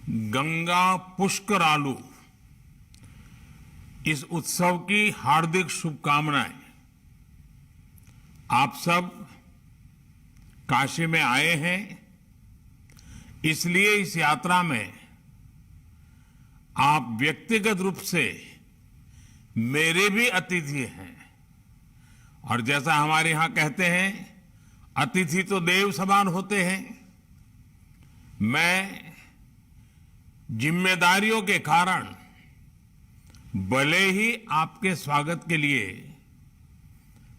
गंगा पुष्करालु इस उत्सव की हार्दिक शुभकामनाएं। आप सब काशी में आए हैं, इसलिए इस यात्रा में आप व्यक्तिगत रूप से मेरे भी अतिथि हैं। और जैसा हमारे यहां कहते हैं, अतिथि तो देव समान होते हैं। मैं जिम्मेदारियों के कारण भले ही आपके स्वागत के लिए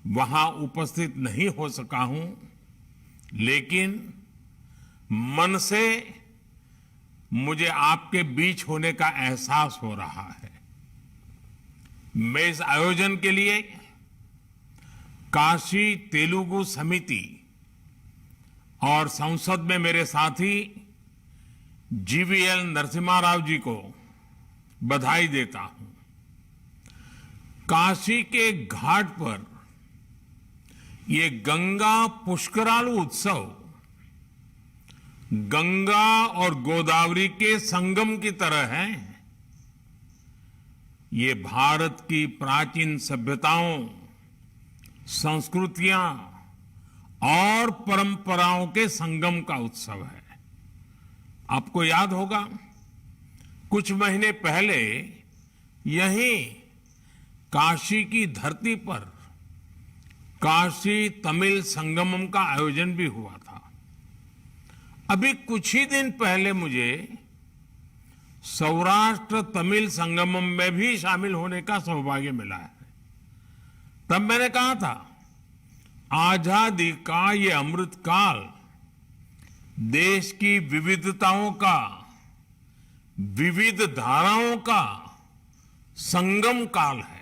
वहां उपस्थित नहीं हो सका हूं, लेकिन मन से मुझे आपके बीच होने का एहसास हो रहा है। मैं इस आयोजन के लिए काशी तेलुगु समिति और संसद में मेरे साथी जीवीएल नरसिम्हा राव जी को बधाई देता हूं। काशी के घाट पर ये गंगा पुष्करालु उत्सव गंगा और गोदावरी के संगम की तरह है। ये भारत की प्राचीन सभ्यताओं, संस्कृतियां और परंपराओं के संगम का उत्सव है। आपको याद होगा, कुछ महीने पहले यहीं काशी की धरती पर काशी तमिल संगमम का आयोजन भी हुआ था। अभी कुछ ही दिन पहले मुझे सौराष्ट्र तमिल संगमम में भी शामिल होने का सौभाग्य मिला है। तब मैंने कहा था, आजादी का ये अमृत काल देश की विविधताओं का, विविध धाराओं का संगम काल है।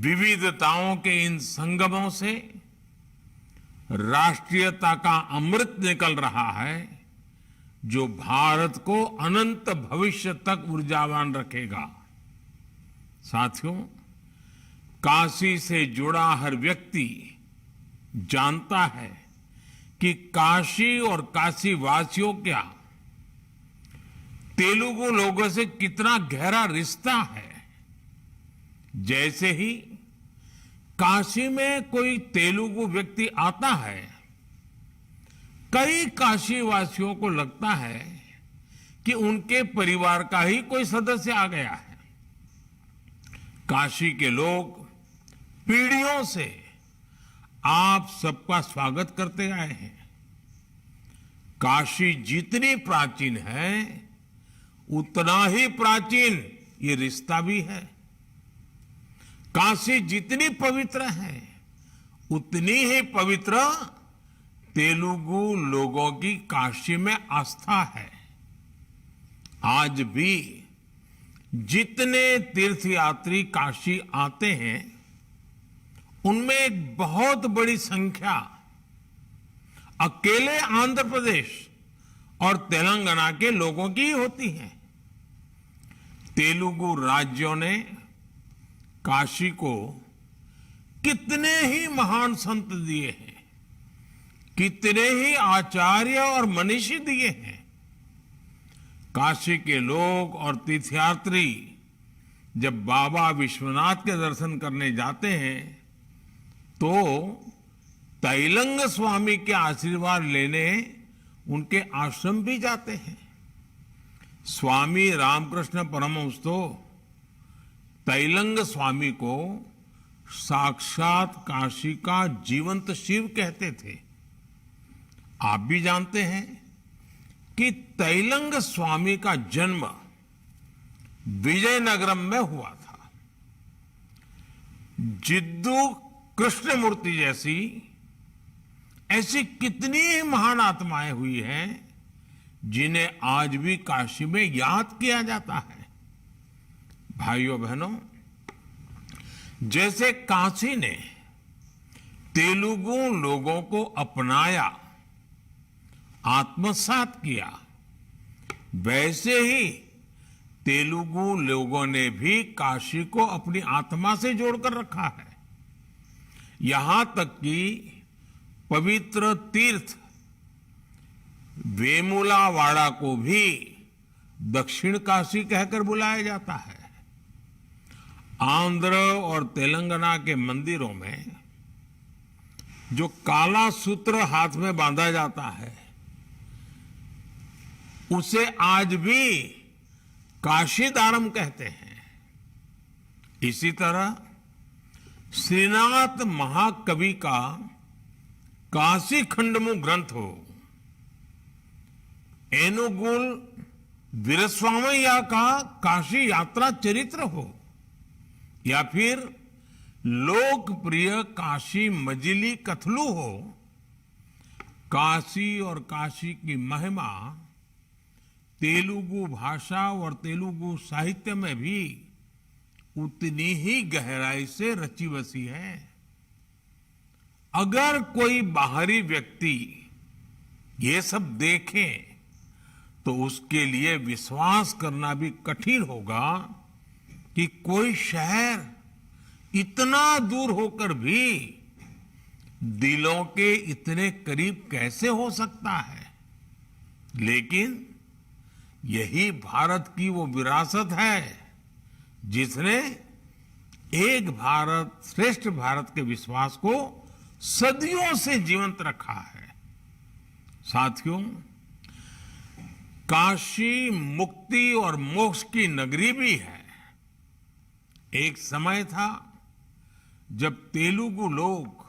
विविधताओं के इन संगमों से राष्ट्रीयता का अमृत निकल रहा है, जो भारत को अनंत भविष्य तक ऊर्जावान रखेगा। साथियों, काशी से जुड़ा हर व्यक्ति जानता है कि काशी और काशी वासियों का तेलुगु लोगों से कितना गहरा रिश्ता है। जैसे ही काशी में कोई तेलुगु व्यक्ति आता है, कई काशी वासियों को लगता है कि उनके परिवार का ही कोई सदस्य आ गया है। काशी के लोग पीढ़ियों से आप सबका स्वागत करते आए हैं। काशी जितनी प्राचीन है, उतना ही प्राचीन ये रिश्ता भी है। काशी जितनी पवित्र है, उतनी ही पवित्र तेलुगु लोगों की काशी में आस्था है। आज भी जितने तीर्थयात्री काशी आते हैं, उनमें एक बहुत बड़ी संख्या अकेले आंध्र प्रदेश और तेलंगाना के लोगों की होती है। तेलुगु राज्यों ने काशी को कितने ही महान संत दिए हैं, कितने ही आचार्य और मनीषी दिए हैं। काशी के लोग और तीर्थयात्री जब बाबा विश्वनाथ के दर्शन करने जाते हैं, तो तैलंग स्वामी के आशीर्वाद लेने उनके आश्रम भी जाते हैं। स्वामी रामकृष्ण परमहंस तो तैलंग स्वामी को साक्षात काशी का जीवंत शिव कहते थे। आप भी जानते हैं कि तैलंग स्वामी का जन्म विजयनगरम में हुआ था। जिद्दू कृष्णमूर्ति जैसी ऐसी कितनी महान आत्माएं हुई हैं, जिन्हें आज भी काशी में याद किया जाता है। भाइयों बहनों, जैसे काशी ने तेलुगु लोगों को अपनाया, आत्मसात किया, वैसे ही तेलुगु लोगों ने भी काशी को अपनी आत्मा से जोड़कर रखा है। यहां तक कि पवित्र तीर्थ वेमुलावाड़ा को भी दक्षिण काशी कहकर बुलाया जाता है। आंध्र और तेलंगाना के मंदिरों में जो काला सूत्र हाथ में बांधा जाता है उसे आज भी काशीदारम कहते हैं। इसी तरह श्रीनाथ महाकवि का काशी खंडमु ग्रंथ हो, एनुगुल वीरस्वामय्या का काशी यात्रा चरित्र हो, या फिर लोकप्रिय काशी मजिली कथलू हो, काशी और काशी की महिमा तेलुगु भाषा और तेलुगु साहित्य में भी उतनी ही गहराई से रची बसी है। अगर कोई बाहरी व्यक्ति ये सब देखे तो उसके लिए विश्वास करना भी कठिन होगा कि कोई शहर इतना दूर होकर भी दिलों के इतने करीब कैसे हो सकता है। लेकिन यही भारत की वो विरासत है जिसने एक भारत श्रेष्ठ भारत के विश्वास को सदियों से जीवंत रखा है। साथियों, काशी मुक्ति और मोक्ष की नगरी भी है। एक समय था जब तेलुगु लोग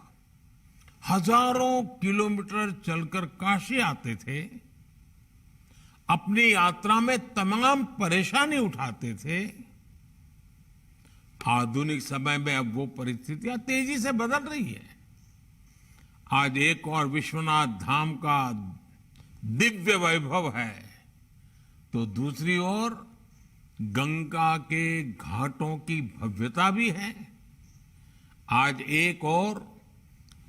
हजारों किलोमीटर चलकर काशी आते थे, अपनी यात्रा में तमाम परेशानी उठाते थे। आधुनिक समय में अब वो परिस्थितियां तेजी से बदल रही है। आज एक और विश्वनाथ धाम का दिव्य वैभव है, तो दूसरी ओर गंगा के घाटों की भव्यता भी है। आज एक और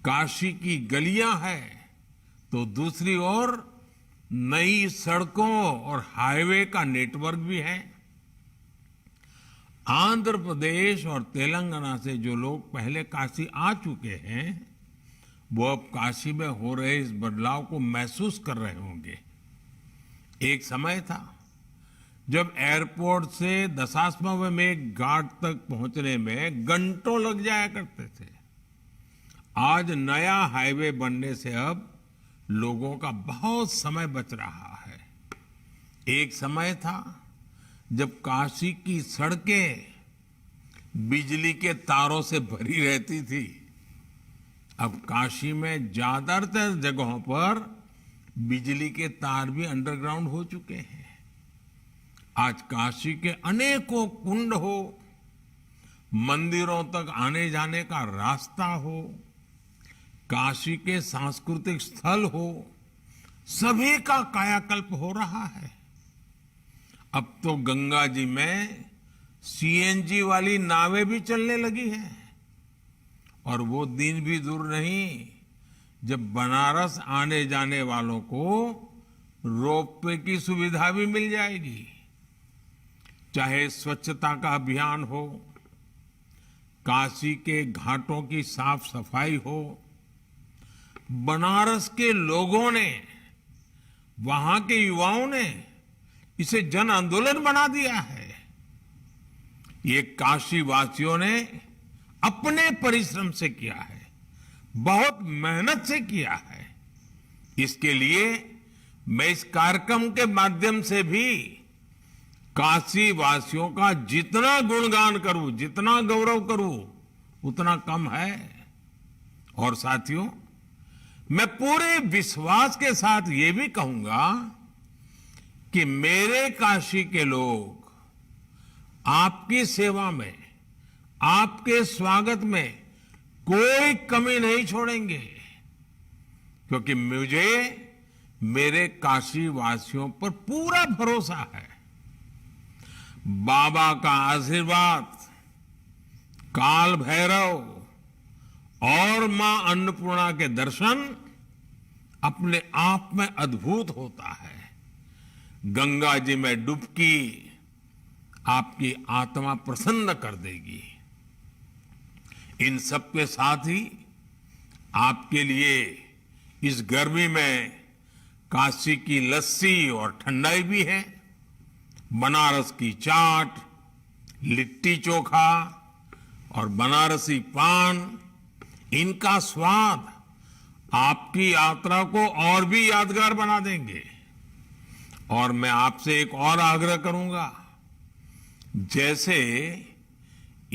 काशी की गलियां हैं, तो दूसरी ओर नई सड़कों और हाईवे का नेटवर्क भी है। आंध्र प्रदेश और तेलंगाना से जो लोग पहले काशी आ चुके हैं वो अब काशी में हो रहे इस बदलाव को महसूस कर रहे होंगे। एक समय था जब एयरपोर्ट से दशाश्वमेध घाट तक पहुंचने में घंटों लग जाया करते थे। आज नया हाईवे बनने से अब लोगों का बहुत समय बच रहा है। एक समय था जब काशी की सड़कें बिजली के तारों से भरी रहती थी। अब काशी में ज्यादातर जगहों पर बिजली के तार भी अंडरग्राउंड हो चुके हैं। आज काशी के अनेकों कुंड हो, मंदिरों तक आने जाने का रास्ता हो, काशी के सांस्कृतिक स्थल हो, सभी का कायाकल्प हो रहा है। अब तो गंगा जी में सीएनजी वाली नावें भी चलने लगी हैं और वो दिन भी दूर नहीं जब बनारस आने जाने वालों को रोपवे की सुविधा भी मिल जाएगी। चाहे स्वच्छता का अभियान हो, काशी के घाटों की साफ सफाई हो, बनारस के लोगों ने, वहां के युवाओं ने इसे जन आंदोलन बना दिया है। ये काशी वासियों ने अपने परिश्रम से किया है, बहुत मेहनत से किया है। इसके लिए मैं इस कार्यक्रम के माध्यम से भी काशी वासियों का जितना गुणगान करूं, जितना गौरव करूं, उतना कम है। और साथियों, मैं पूरे विश्वास के साथ ये भी कहूंगा कि मेरे काशी के लोग आपकी सेवा में, आपके स्वागत में कोई कमी नहीं छोड़ेंगे, क्योंकि मुझे मेरे काशी वासियों पर पूरा भरोसा है। बाबा का आशीर्वाद, काल भैरव और मां अन्नपूर्णा के दर्शन अपने आप में अद्भुत होता है। गंगा जी में डुबकी आपकी आत्मा प्रसन्न कर देगी। इन सब के साथ ही आपके लिए इस गर्मी में काशी की लस्सी और ठंडाई भी है, बनारस की चाट, लिट्टी चोखा और बनारसी पान, इनका स्वाद आपकी यात्रा को और भी यादगार बना देंगे। और मैं आपसे एक और आग्रह करूंगा, जैसे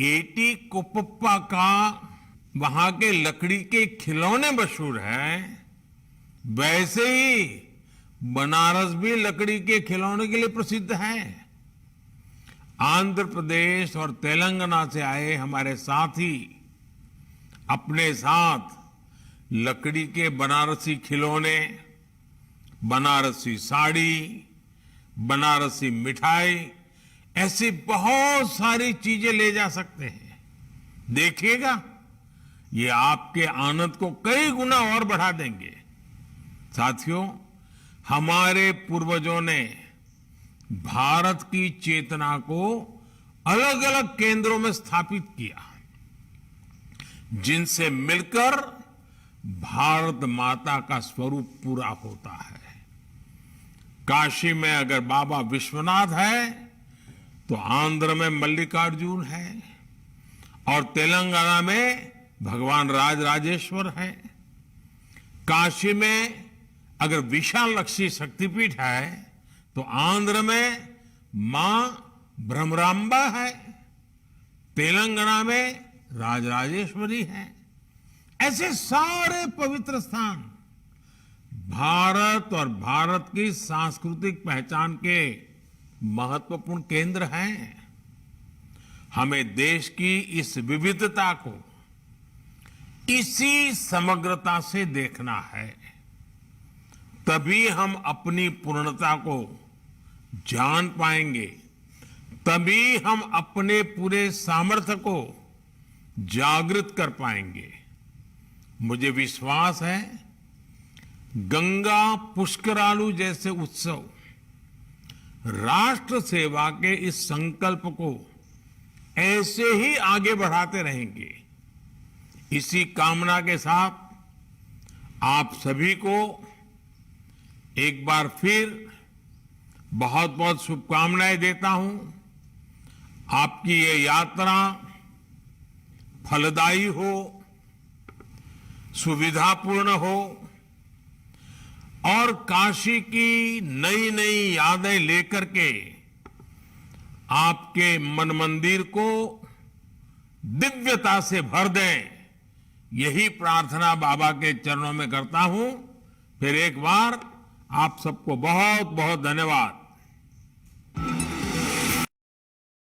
एटी कोप्पा का वहां के लकड़ी के खिलौने मशहूर हैं, वैसे ही बनारस भी लकड़ी के खिलौने के लिए प्रसिद्ध है। आंध्र प्रदेश और तेलंगाना से आए हमारे साथी अपने साथ लकड़ी के बनारसी खिलौने, बनारसी साड़ी, बनारसी मिठाई, ऐसी बहुत सारी चीजें ले जा सकते हैं। देखिएगा, ये आपके आनंद को कई गुना और बढ़ा देंगे। साथियों, हमारे पूर्वजों ने भारत की चेतना को अलग अलग केंद्रों में स्थापित किया, जिनसे मिलकर भारत माता का स्वरूप पूरा होता है। काशी में अगर बाबा विश्वनाथ है, तो आंध्र में मल्लिकार्जुन है और तेलंगाना में भगवान राजराजेश्वर है। काशी में अगर विशालाक्षी शक्तिपीठ है, तो आंध्र में मां भ्रमरांबा है, तेलंगाना में राजराजेश्वरी है। ऐसे सारे पवित्र स्थान भारत और भारत की सांस्कृतिक पहचान के महत्वपूर्ण केंद्र हैं। हमें देश की इस विविधता को इसी समग्रता से देखना है, तभी हम अपनी पूर्णता को जान पाएंगे, तभी हम अपने पूरे सामर्थ्य को जागृत कर पाएंगे। मुझे विश्वास है, गंगा पुष्करालु जैसे उत्सव राष्ट्र सेवा के इस संकल्प को ऐसे ही आगे बढ़ाते रहेंगे। इसी कामना के साथ आप सभी को एक बार फिर बहुत बहुत शुभकामनाएं देता हूं। आपकी ये यात्रा फलदायी हो, सुविधापूर्ण हो और काशी की नई नई यादें लेकर के आपके मन मंदिर को दिव्यता से भर दें, यही प्रार्थना बाबा के चरणों में करता हूं। फिर एक बार आप सबको बहुत बहुत धन्यवाद।